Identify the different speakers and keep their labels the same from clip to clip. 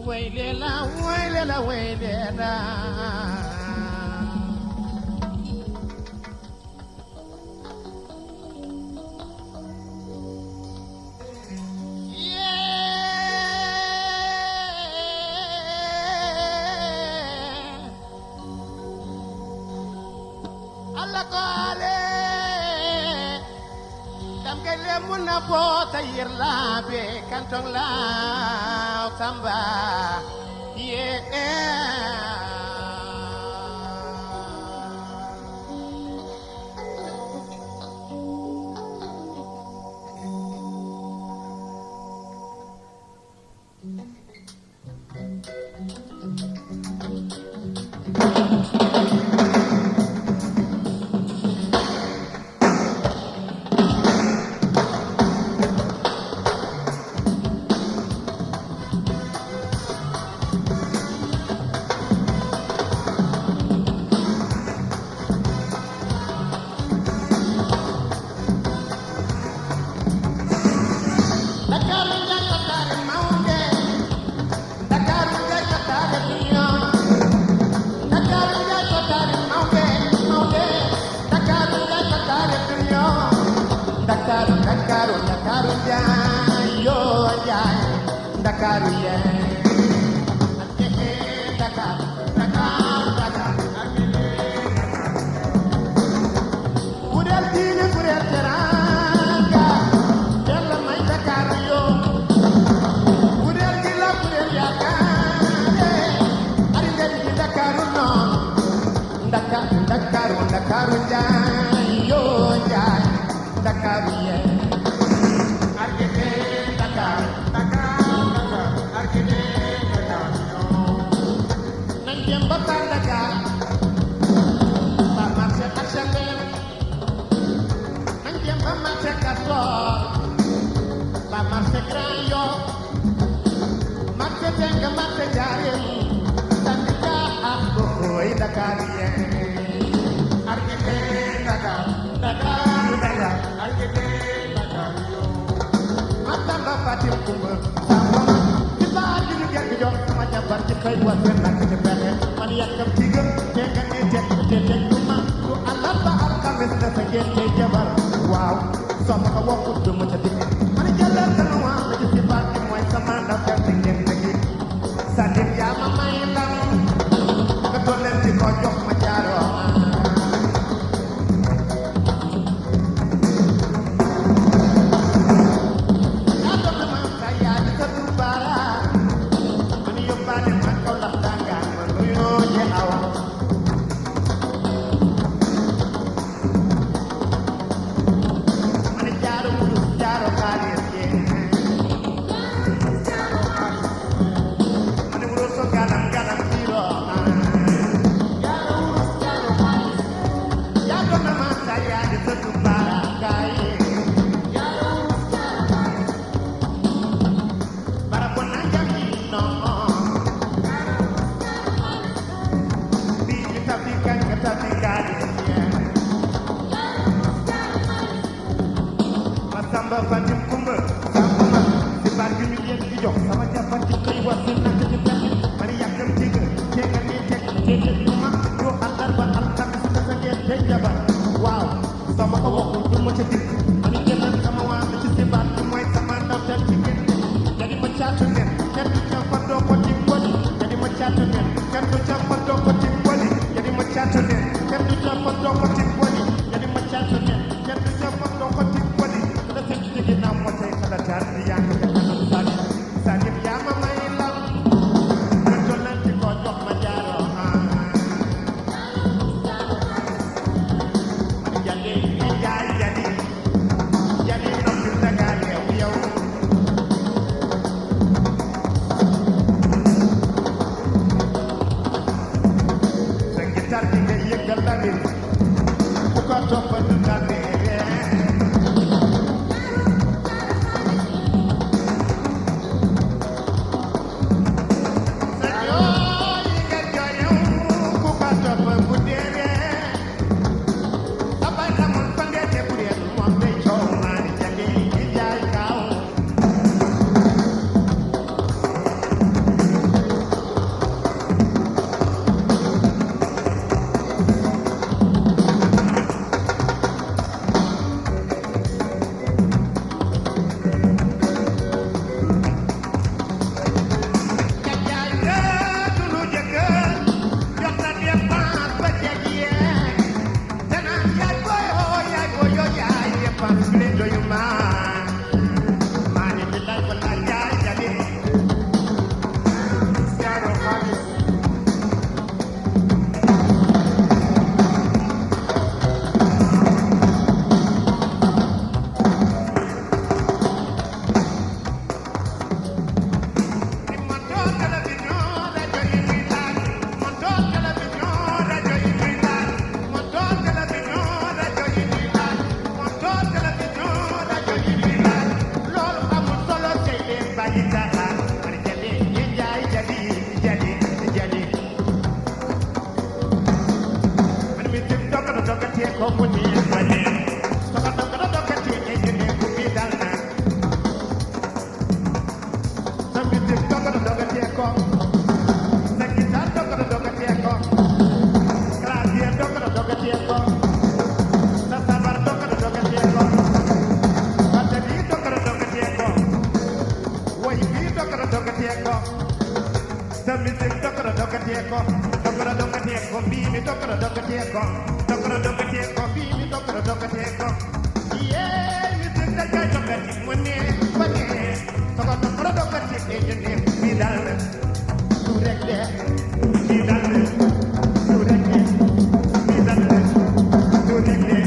Speaker 1: ويلي لا ويلي لا Muna bota yirla be kantong la tamba Dakaru ya Budel dine budel teranga Yalla may Dakaru yo Budel dila budel yakare Ari ngel di Dakaru no Dakaru jay yo jay Dakaru ya Wow, sama ka waktu dum ca dik man jalal tan wa ci ci barki moy sama ndaw ka ngeen degi sadim ya ma may ndam nga dolel ci ko jox ma jaaro ya do ma ka ya di ka du bara man yobale man ko la tanga man yo je awa music dokra dokatieko dokra dokatieko bimi dokra dokatieko dokra dokatieko bimi dokra dokatieko yeah music da jay dokati monne bane dokra dokatieko ejene mi dal tu rek de mi dal tu rek de mi dal tu rek de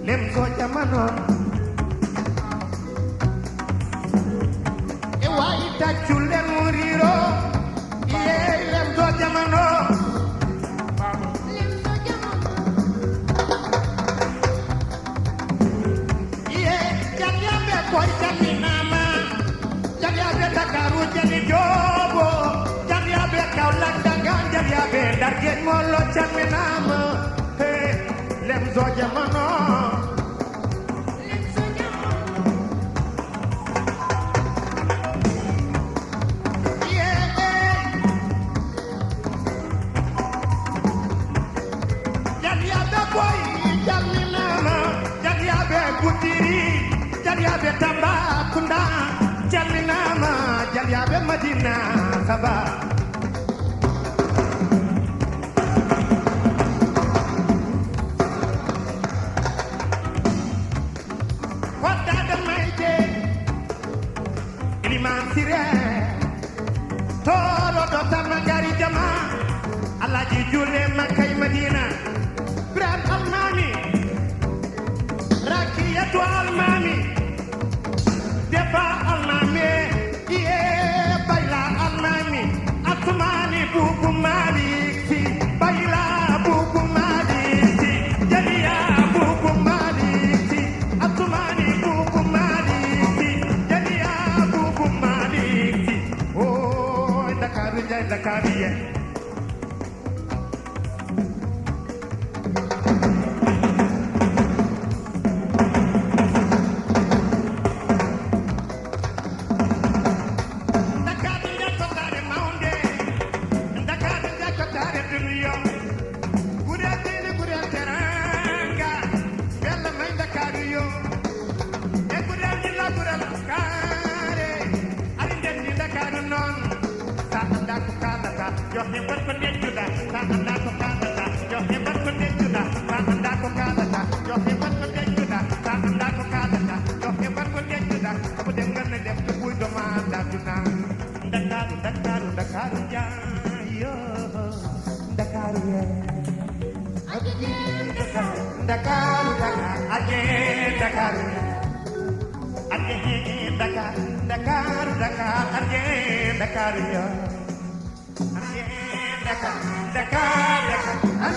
Speaker 1: Lemzo jamano e wai tacciule muriro ye lemzo jamano ye jambe koy jaminama jambe Dakaru jeni jobo jambe Kaolack Janjabe dargen molo chaminama hey lemzo jamano Janjabe boy chaminama Janjabe Kutiri Janjabe Tambacounda chaminama Janjabe Madina Saba Toro do tamagari jama Alaji Jule Makai Madina Grand Almami Rakiyatu Almami Defa Almami Iye Baila Almami Atumani Buku Maliki Baila Buku Maliki Jalia Buku Maliki Atumani Buku Maliki Jalia Buku Maliki Oh Dakaru Jai Dakariye Dakaru Jayo Dakaru ye Dakaru Dakaru Dakaru yo Dakaru